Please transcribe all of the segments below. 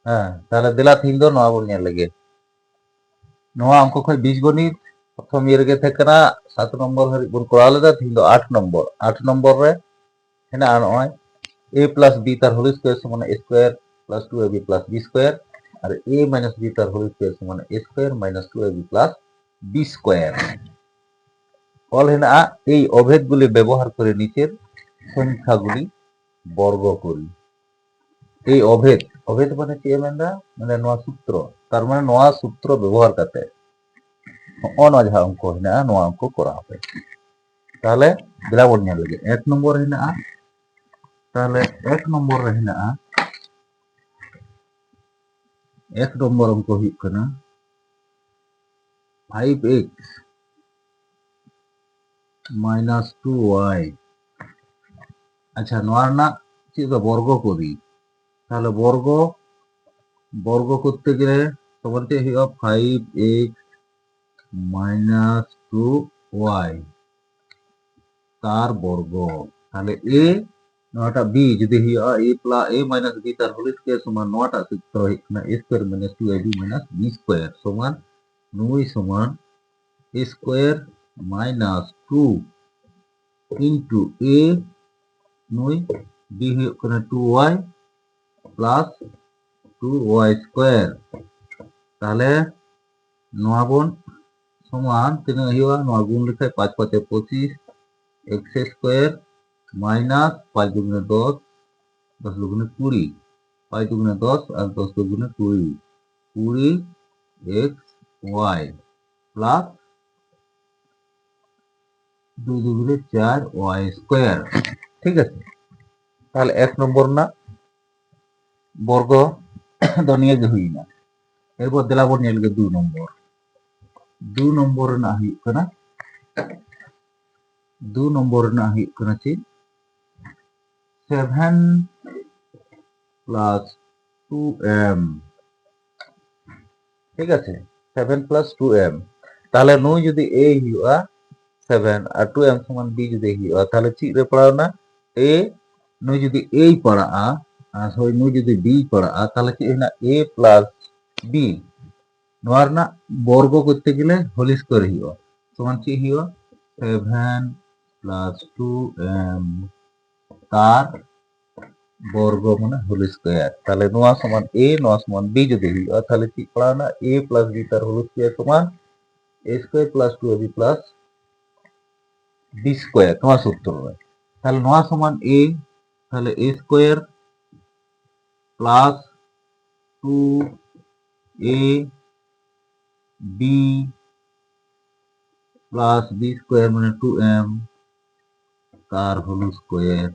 ᱦᱮᱸ ᱛᱟᱦᱞᱮ ᱫᱮᱞᱟ ᱛᱤᱦᱤᱧ ᱫᱚ ᱱᱚᱣᱟ ᱵᱚᱱ ᱧᱮᱞ ᱞᱮᱜᱮ ᱱᱚᱣᱟ ᱚᱝᱠᱚ ᱠᱷᱚᱡ ᱵᱤᱡᱜᱚᱱᱤᱛ প্রথম ইয়ে ᱨᱮᱜᱮ ᱛᱟᱦᱮᱸ ᱠᱟᱱᱟ 7 নম্বর হারিᱡ ᱵᱚᱱ ᱠᱚᱨᱟᱣ ᱞᱮᱫᱟ ᱛᱤᱦᱤᱧ ᱫᱚ 8 নম্বর 8 নম্বর রে হেনাᱜᱼᱟ ᱱᱚᱜᱼᱚᱭ a প্লাস b তার হোল স্কয়ার সমান a square plus 2ab plus b square আর a মাইনাস b তার হোল স্কয়ার সমান a square minus 2ab plus b square ফল হেনাগᱼা এই অভেদগুলি ব্যবহার করে নিচের সংখ্যাগুলি বর্গ করি এই অভেদ অভেদ মানে কি মেনদা মানে নয়া সূত্র তার মানে নয়া সূত্র ব্যবহার করতে ᱱᱚᱜᱼᱚ ᱱᱚᱣᱟ ᱡᱟᱦᱟᱸ অঙ্ক হেনাᱜᱼᱟ ᱱᱚᱣᱟ অঙ্ক করা হবে তাহলে দেলা বন ᱧᱮᱞ ᱞᱮᱜᱮ 1 নম্বর হেনাᱜᱼᱟ তাহলে 1 নম্বর রে হেনাᱜᱼᱟ 1 নম্বর অঙ্ক ᱦᱩᱭᱩᱜ ᱠᱟᱱᱟ 5x minus 2y আচ্ছা নয়া রᱮᱱᱟᱜ চেদ বর্গ করি তাহলে বর্গ বর্গ করতে গেলে সমান চেদ ᱦᱩᱭᱩᱜᱼᱟ 5x minus 2y তার বর্গ তাহলে a নয়টা b যদি ᱦᱩᱭᱩᱜᱼᱟ a plus a minus b তার হোল স্কয়ার সমান নয়টা সূত্র ᱦᱩᱭᱩᱜ ᱠᱟᱱᱟ a square minus 2ab minus b square সমান নয় সমান a square minus 2 into a নয় b ᱦᱩᱭᱩᱜ ᱠᱟᱱᱟ 2y plus 2y স্কয়ার তাহলে নয়া বন সমান তিনাগ ᱦᱩᱭᱩᱜᱼᱟ নয়া গুণ লেখায় 5 5 25 x স্কয়ার মাইনাস 5 দুগুণে 10 10 দুগুণে 20 5 দুগুণে 10 আর 10 দুগুণে 20 20 x y প্লাস 2 দুগুণে 4 y স্কয়ার ঠিক আছে তাহলে 1 নম্বর না বর্গ ᱫᱚ ᱱᱤᱭᱟᱹ ᱜᱮ ᱦᱩᱭᱱᱟ এরপর দেলা বন ᱧᱮᱞ ᱜᱮ 2 নম্বর 2 নম্বর ᱨᱮᱱᱟᱜ ᱦᱩᱭᱩᱜ ᱠᱟᱱᱟ 2 নম্বর ᱨᱮᱱᱟᱜ ᱦᱩᱭᱩᱜ ᱠᱟᱱᱟ ᱪᱮᱫ 7 plus 2m ঠিক আছে 7 plus 2m তাহলে নুই যদি a ᱦᱩᱭᱩᱜᱼᱟ 7 আর 2m সমান b যদি ᱦᱩᱭᱩᱜᱼᱟ তাহলে চেᱫ রে পড়াᱣᱱᱟ a নুই যদি a পড়াᱜᱼᱟ আর হই নুই যদি b পড়াᱜᱼᱟ তাহলে চেᱫ হেনা a plus b নয়া রᱮᱱᱟᱜ বর্গ করতে গেলে হোল স্কয়ার ᱦᱩᱭᱩᱜᱼᱟ সমান চেদ ᱦᱩᱭᱩᱜᱼᱟ 7 plus 2m তার বর্গ মানে হোল স্কয়ার তাহলে নয়া সমান a নয়া সমান b যদি ᱦᱩᱭᱩᱜᱼᱟ তাহলে চেদ পড়াওনা a plus b তার হোল স্কয়ার সমান a square plus 2ab plus b square নয়া সূত্র রে তাহলে নয়া সমান a তাহলে a square plus 2a b plus b square মানে 2m তার হোল স্কয়ার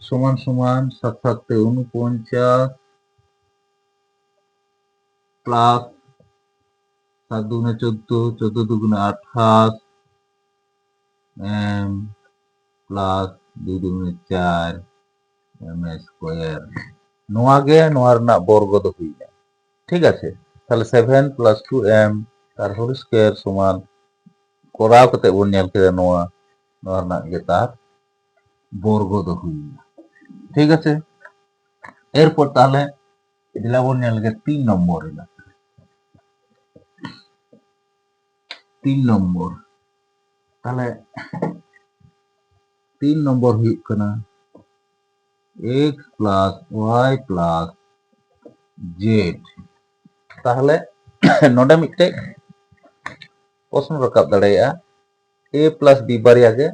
সমান সমান 7 7 49 প্লাস 7 দুগুণে 14 14 দুগুণে 28 m প্লাস 2 দুগুণে 4 m স্কয়ার নোয়া গে নোয়া রᱮᱱᱟᱜ বর্গ ᱫᱚ ᱦᱩᱭᱱᱟ ঠিক আছে তাহলে 7 plus 2m তার হোল স্কয়ার সমান করাও কাতে বন ᱧᱮᱞ কেদা নোয়া নোয়া রᱮᱱᱟᱜ গে তার বর্গ ᱫᱚ ᱦᱩᱭᱱᱟ ঠিক আছে এরপর তাহলে দিলা বন ᱧᱮᱞ গে 3 নম্বর ᱨᱮᱱᱟᱜ 3 নম্বর তাহলে 3 নম্বর ᱦᱩᱭᱩᱜ ᱠᱟᱱᱟ x plus y plus z তাহলে নোডে মিটে প্রশ্ন Rakab দাড়ায়া a plus b Baria গে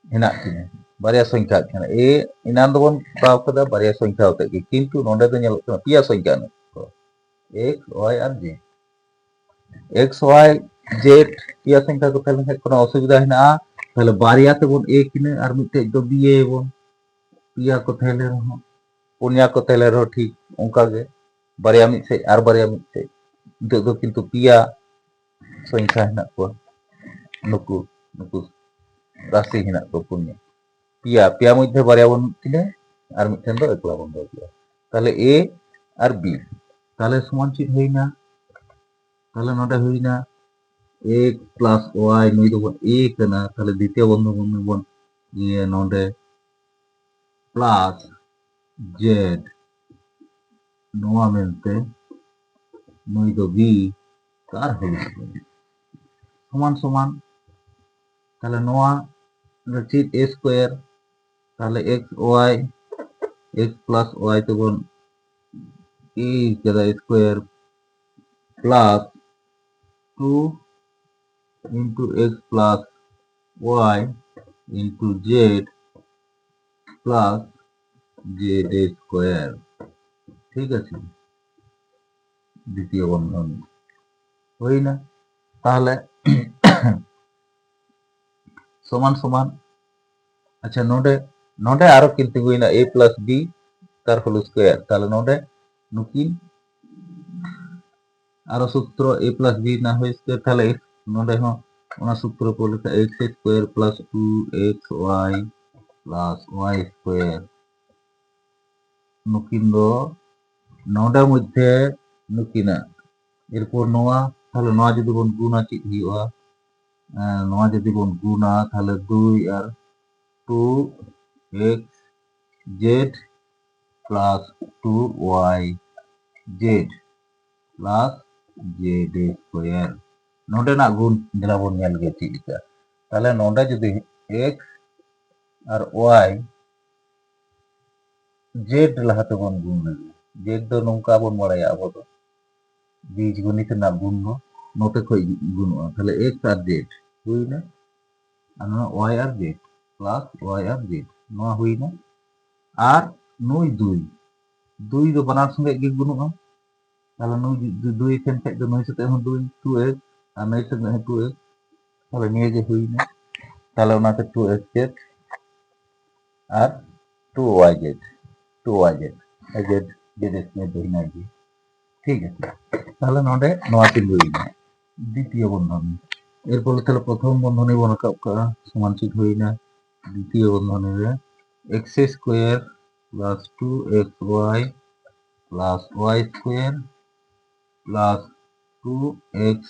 হেনাক কিনা বারিয়া সংখ্যা কিনা a ইনান দবন পাও কদা বারিয়া সংখ্যা হতে কি কিন্তু নোডে তো ñেল কনা পিয়া সংখ্যা না x y আর z x y z পিয়া সংখ্যা को তাহলে কোনো অসুবিধা হেনা তাহলে বারিয়া তে বন a কিনা আর মিটে তো b a বন पिया को थैले रहो पुनिया को थैले रहो ठीक उनका गे बारिया मिट से आर बारिया मिट से दो किंतु पिया संख्या हेना को नुकु नुकु राशि हेना को पुनिया पिया पिया मध्य बारिया बन तिने आर मिटन दो एकला बन दो पिया ताले ए आर बी ताले समान चीज होइना ताले नोडे होइना x प्लस y नुई दो बन a कना ताले द्वितीय बंधु बन ये नोडे प्लस z ᱱᱚᱣᱟ ᱢᱮᱱᱛᱮ ᱱᱩᱭ ᱫᱚ বি তার হোল স্কয়ার সমান সমান তাহলে নয়া চেদ এ স্কয়ার তাহলে x y x plus y তখন ই কেদা square plus 2 into x plus y into z plus z square ঠিক আছে দ্বিতীয় বন্ধন হই না তাহলে সমান সমান আচ্ছা নোডে নোডে আরো কিন্তু হই না a plus b তার হোল স্কয়ার তাহলে নোডে নুকিন আরো সূত্র a plus b না হই স্কয়ার তাহলে নোডে হ ওনা সূত্র পড়লে x square plus 2xy plus y square নুকিন দো নোডে মধ্যে নুকিনা এরপর নোয়া তাহলে নোয়া যদি বন গুণা চিত হইয়া নোয়া যদি বন গুণা তাহলে 2 আর 2x z plus 2y z plus z square নোডে না গুণ দিলা বন নেল গে চিকা তাহলে নোডে যদি x আর y z লাহাতে বন গুণ লাগে z do nongka bon baraya abo do বীজ গণিত না গুণ নোটে কই গুণ তাহলে x আর z হই না আর y আর z প্লাস y আর z নোয়া হই না আর নই 2 do বানার সঙ্গে কি গুণা তাহলে নই 2 এখান থেকে নই সাথে এখন 2x আর নই সাথে 2x তাহলে নিয়ে যে হই না তাহলে ওনাকে 2xz আর 2yz 2yz z স্কয়ার হই না কি ঠিক আছে তাহলে নোডে নোয়া তিন হই না দ্বিতীয় বন্ধনী এরপর তাহলে প্রথম বন্ধনী বর্গাকার করা সমান চিত হই না দ্বিতীয় বন্ধনীতে x square plus 2xy plus y square plus 2xz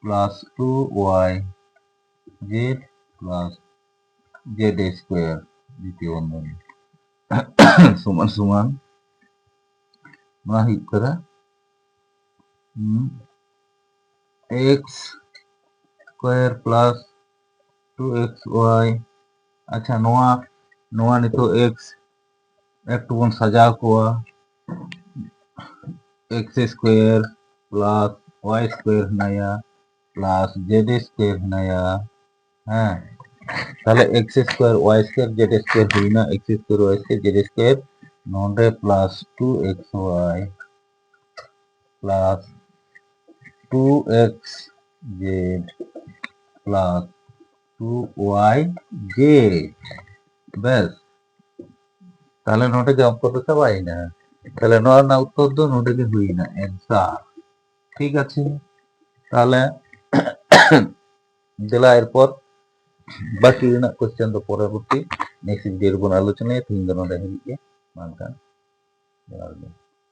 plus 2y z plus z square দ্বিতীয় বন্ধনী সমান সমান নোয়া হই করা x স্কয়ার প্লাস 2xy अच्छा नोआ नोआ ने तो x একটু বন সাজা কোয়া x square plus y square নয়া প্লাস z স্কয়ার নয়া হ্যাঁ তাহলে x square y square z square হই না x square y square z square নন্ডে plus 2xy plus 2xz plus 2yz ব্যাস তাহলে নোটে জব করতে সবাই না তাহলে নোয়ার না উত্তর দো নোটে কি হই না অ্যান্সার ঠিক আছে তাহলে দিলা এরপর বাকি না কোশ্চেন তো পরবর্তী নেক্সট ভিডিওর কোন আলোচনায় 3 দিন ধরে হইবে মানকান